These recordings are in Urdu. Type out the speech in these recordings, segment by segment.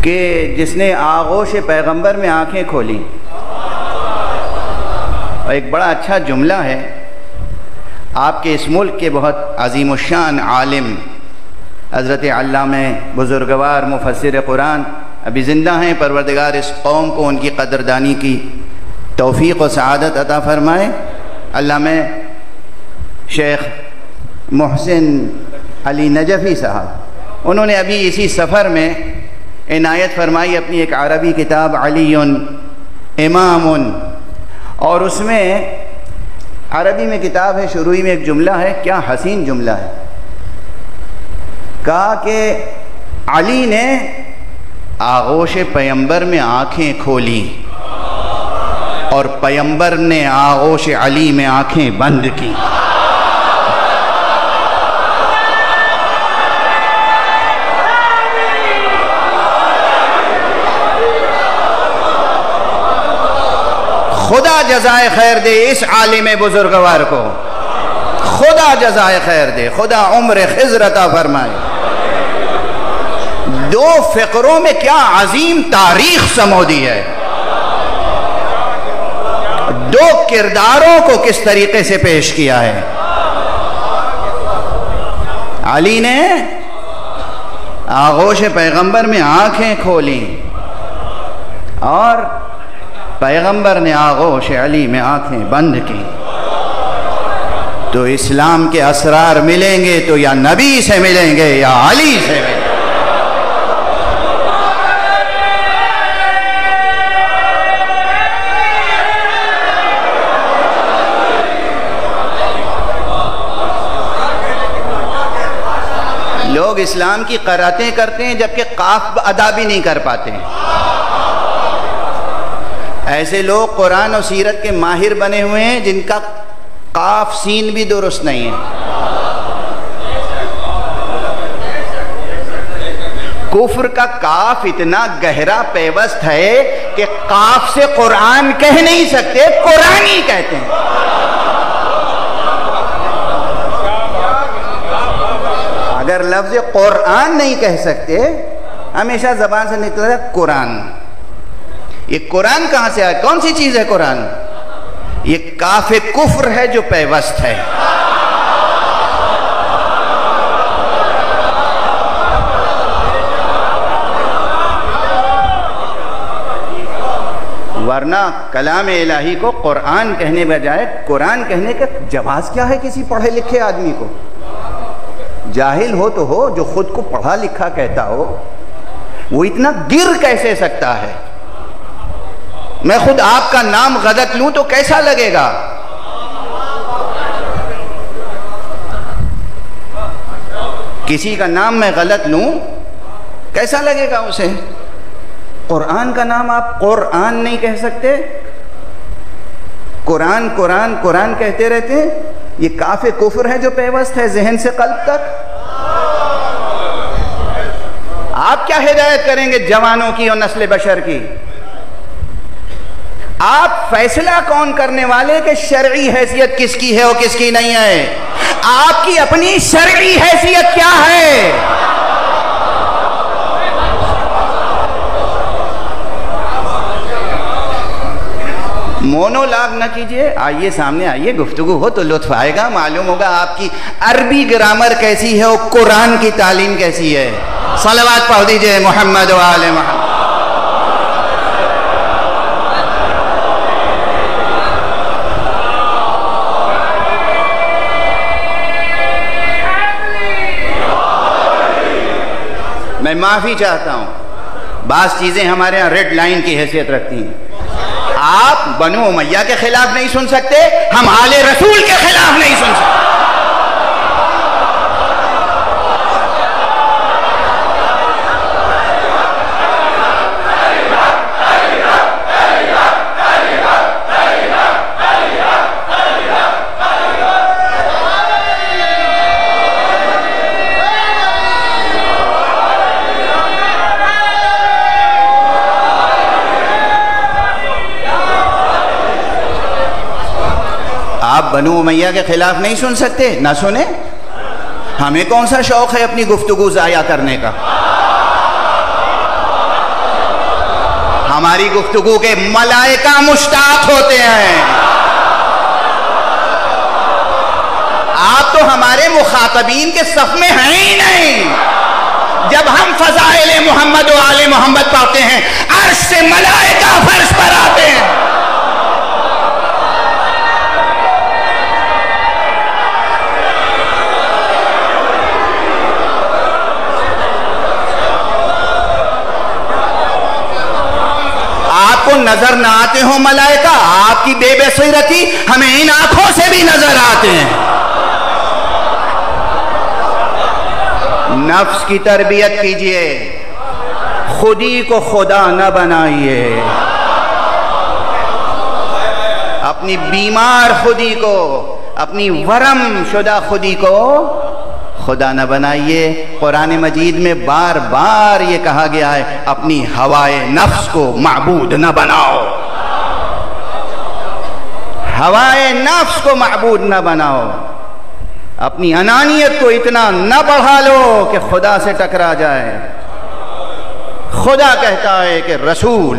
کہ جس نے آغوش پیغمبر میں آنکھیں کھولی. اور ایک بڑا اچھا جملہ ہے آپ کے اس ملک کے بہت عظیم الشان عالم حضرت علامہ بزرگوار مفسر قرآن ابھی زندہ ہیں. پروردگار اس قوم کو ان کی قدردانی کی توفیق و سعادت عطا فرمائے. علامہ شیخ محسن علی نجفی صاحب انہوں نے ابھی اسی سفر میں عنایت فرمائی اپنی ایک عربی کتاب علی امام، اور اس میں عربی میں کتاب ہے، شروع میں ایک جملہ ہے، کیا حسین جملہ ہے. کہا کہ علی نے آغوش پیمبر میں آنکھیں کھولی اور پیمبر نے آغوش علی میں آنکھیں بند کی. خدا جزائے خیر دے اس عالم بزرگوار کو، خدا جزائے خیر دے، خدا عمر خضر عطا فرمائے. دو فقروں میں کیا عظیم تاریخ سمو دی ہے، دو کرداروں کو کس طریقے سے پیش کیا ہے. علی نے آغوش پیغمبر میں آنکھیں کھولی اور پیغمبر نے آغوش علی میں آنکھیں بند کی. تو اسلام کے اسرار ملیں گے تو یا نبی سے ملیں گے یا علی سے ملیں گے. لوگ اسلام کی قراتیں کرتے ہیں جبکہ قاف ادا بھی نہیں کر پاتے ہیں. ایسے لوگ قرآن و سیرت کے ماہر بنے ہوئے ہیں جن کا قاف سین بھی درست نہیں ہے. کفر کا کاف اتنا گہرا پیوست ہے کہ قاف سے قرآن کہہ نہیں سکتے، قرآن ہی کہتے ہیں. اگر لفظ قرآن نہیں کہہ سکتے، ہمیشہ زبان سے نکلتا ہے قرآن. یہ قرآن کہاں سے آیا؟ کون سی چیز ہے قرآن؟ یہ کاف کفر ہے جو پیوست ہے. ورنہ کلام الہی کو قرآن کہنے بجائے قرآن کہنے کا جواز کیا ہے کسی پڑھے لکھے آدمی کو؟ جاہل ہو تو ہو، جو خود کو پڑھا لکھا کہتا ہو وہ اتنا گر کیسے سکتا ہے؟ میں خود آپ کا نام غلط لوں تو کیسا لگے گا؟ کسی کا نام میں غلط لوں کیسا لگے گا اسے؟ قرآن کا نام آپ قرآن نہیں کہہ سکتے، قرآن قرآن قرآن کہتے رہتے. یہ کاف کفر ہے جو پیوست ہے ذہن سے قلب تک. آپ کیا ہدایت کریں گے جوانوں کی اور نسل بشر کی؟ آپ فیصلہ کون کرنے والے کہ شرعی حیثیت کس کی ہے اور کس کی نہیں ہے؟ آپ کی اپنی شرعی حیثیت کیا ہے؟ مونولاگ نہ کیجئے، آئیے سامنے آئیے، گفتگو ہو تو لطف آئے گا، معلوم ہوگا آپ کی عربی گرامر کیسی ہے اور قرآن کی تعلیم کیسی ہے. صلوات پڑھ دیجئے محمد و آل محمد. میں معافی چاہتا ہوں، بعض چیزیں ہمارے ہاں ریڈ لائن کی حیثیت رکھتی ہیں. آپ بنو امیہ کے خلاف نہیں سن سکتے، ہم آل رسول کے خلاف نہیں سن سکتے. آپ بنو امیہ کے خلاف نہیں سن سکتے، نہ سنیں. ہمیں کون سا شوق ہے اپنی گفتگو ضائع کرنے کا؟ ہماری گفتگو کے ملائکہ مشتاق ہوتے ہیں. آپ تو ہمارے مخاطبین کے صف میں ہیں ہی نہیں. جب ہم فضائل محمد و آل محمد پاتے ہیں عرش سے ملائکہ فرش پر آتے ہیں. آپ کو نظر نہ آتے ہوں ملائکہ، آپ کی بے بصیرتی ہمیں ان آنکھوں سے بھی نظر آتے ہیں. نفس کی تربیت کیجئے، خودی کو خدا نہ بنائیے. اپنی بیمار خودی کو، اپنی ورم شدہ خودی کو خدا نہ بنائیے. قرآن مجید میں بار بار یہ کہا گیا ہے اپنی ہوائے نفس کو معبود نہ بناؤ. ہوائے نفس کو معبود نہ بناؤ. اپنی انانیت کو اتنا نہ بڑھا لو کہ خدا سے ٹکرا جائے. خدا کہتا ہے کہ رسول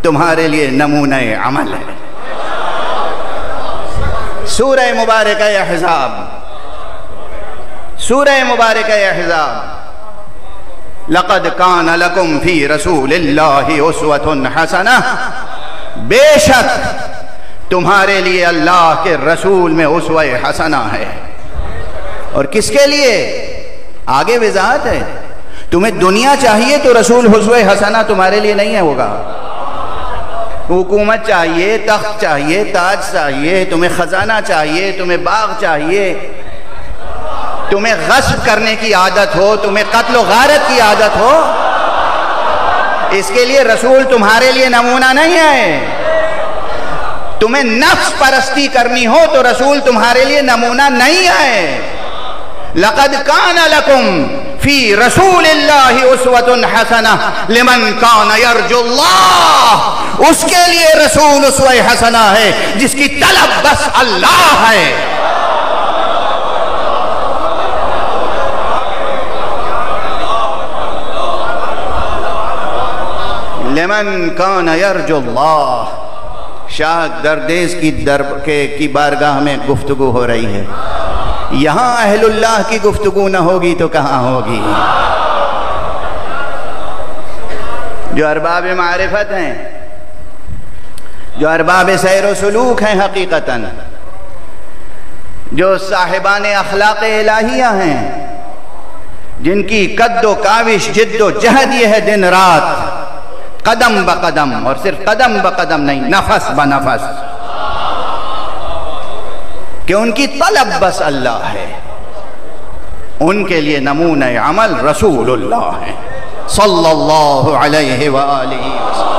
تمہارے لیے نمونہ عمل ہے. سورہ مبارکہ احزاب، سورہ مبارکہ احزاب، لقد کان لکم فی رسول اللہ اسوۃ حسنہ، بے شک تمہارے لیے اللہ کے رسول میں اسوہ حسنہ ہے. اور کس کے لیے؟ آگے وضاحت ہے. تمہیں دنیا چاہیے تو رسول اسوہ حسنہ تمہارے لیے نہیں ہے ہوگا. حکومت چاہیے، تخت چاہیے، تاج چاہیے، تمہیں خزانہ چاہیے، تمہیں باغ چاہیے، تمہیں غصب کرنے کی عادت ہو، تمہیں قتل و غارت کی عادت ہو، اس کے لیے رسول تمہارے لیے نمونہ نہیں ہے. تمہیں نفس پرستی کرنی ہو تو رسول تمہارے لیے نمونہ نہیں ہے. لقد کان لکم فی رسول اللہ اسوۃ حسنہ لمن کان یرجو اللہ، اس کے لیے رسول اسوہ حسنہ ہے جس کی طلب بس اللہ ہے. لمن کان یرجو اللہ. شاہ دردیز کی بارگاہ میں گفتگو ہو رہی ہے. یہاں اہل اللہ کی گفتگو نہ ہوگی تو کہاں ہوگی؟ جو ارباب معرفت ہیں، جو ارباب سیر و سلوک ہیں، حقیقتاً جو صاحبان اخلاق الہیہ ہیں، جن کی قد و کاوش، جد و جہد یہ ہے دن رات، قدم بقدم، اور صرف قدم بقدم نہیں، نفس بنفس، کہ ان کی طلب بس اللہ ہے. ان کے لیے نمونہ عمل رسول اللہ ہے صلی اللہ علیہ وآلہ وسلم.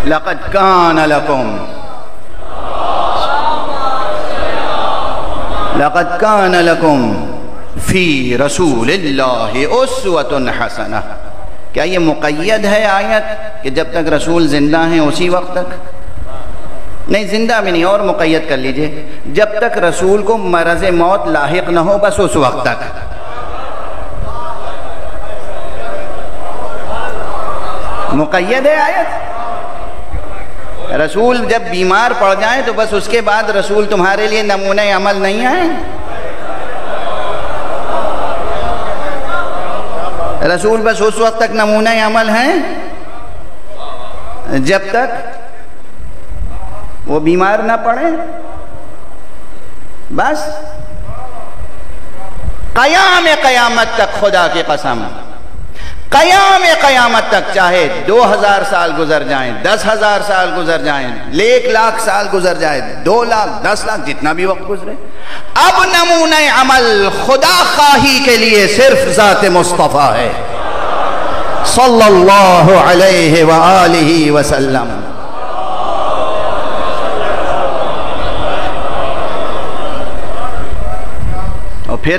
لقد کان لکم، لقد کان لکم فی رسول اللہ اسوۃ حسنہ. کیا یہ مقید ہے آیت کہ جب تک رسول زندہ ہیں اسی وقت تک؟ نہیں، زندہ بھی نہیں، اور مقید کر لیجئے، جب تک رسول کو مرض موت لاحق نہ ہو بس اس وقت تک. مقید ہے آیت. رسول جب بیمار پڑ جائیں تو بس اس کے بعد رسول تمہارے لیے نمونہ عمل نہیں ہے. رسول بس اس وقت تک نمونہ عمل ہیں جب تک وہ بیمار نہ پڑے. بس قیام قیامت تک، خدا کی قسم، قیام قیامت تک، چاہے 2000 سال گزر جائیں، 10,000 سال گزر جائیں، 1,00,000 سال گزر جائے، 2 لاکھ، 10 لاکھ، جتنا بھی وقت گزرے، اب نمونہ عمل خدا خواہی کے لیے صرف ذات مصطفیٰ ہے صلی اللہ علیہ وآلہ وسلم. اور پھر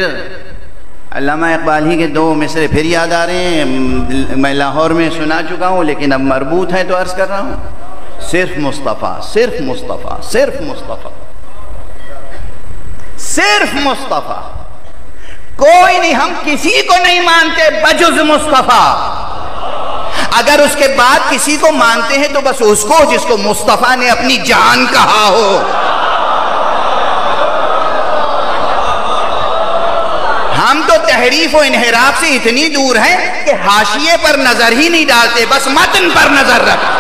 علامہ اقبال ہی کے دو مصرے پھر یاد آ رہے ہیں، میں لاہور میں سنا چکا ہوں لیکن اب مربوط ہے تو عرض کر رہا ہوں. صرف مصطفیٰ، صرف مصطفیٰ، صرف مصطفیٰ، صرف مصطفیٰ، کوئی نہیں، ہم کسی کو نہیں مانتے بجز مصطفیٰ. اگر اس کے بعد کسی کو مانتے ہیں تو بس اس کو جس کو مصطفیٰ نے اپنی جان کہا ہو. ہم تو تحریف و انحراف سے اتنی دور ہیں کہ حاشیے پر نظر ہی نہیں ڈالتے، بس متن پر نظر رکھتے.